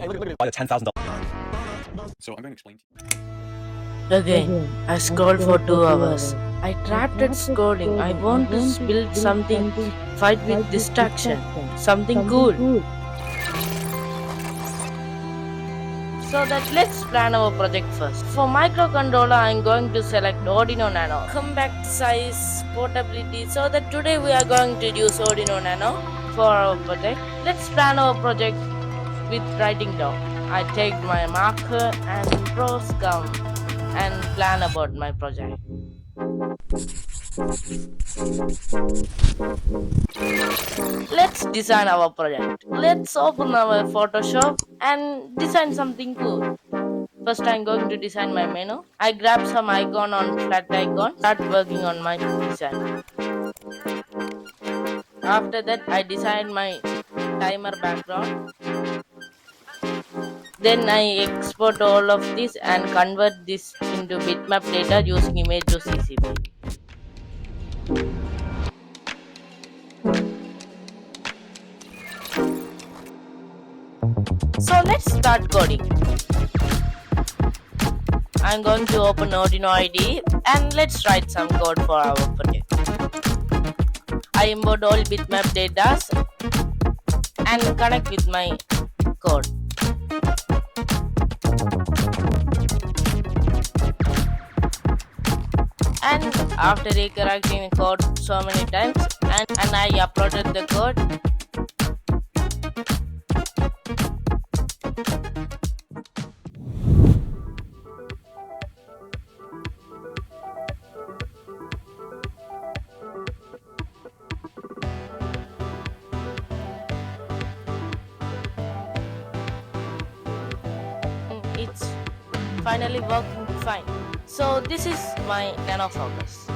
Buy a $10,000. So I'm going to explain to you. Again, I scrolled for 2 hours. I trapped at scrolling. I want to build something, fight with distraction, something cool. So that let's plan our project first. For microcontroller, I'm going to select Arduino Nano. Compact size, portability. So that today we are going to use Arduino Nano for our project. Let's plan our project with writing down. I take my marker and draw gum and plan about my project. Let's design our project. Let's open our Photoshop and design something cool. First, I'm going to design my menu. I grab some icon on flat icon, start working on my design. After that, I design my timer background. Then I export all of this and convert this into bitmap data using image to CCP. So let's start coding. I'm going to open Arduino IDE and let's write some code for our project. I import all bitmap data and connect with my code. And after recorrecting the code so many times and I uploaded the code. It's finally working fine. So this is my nano focus.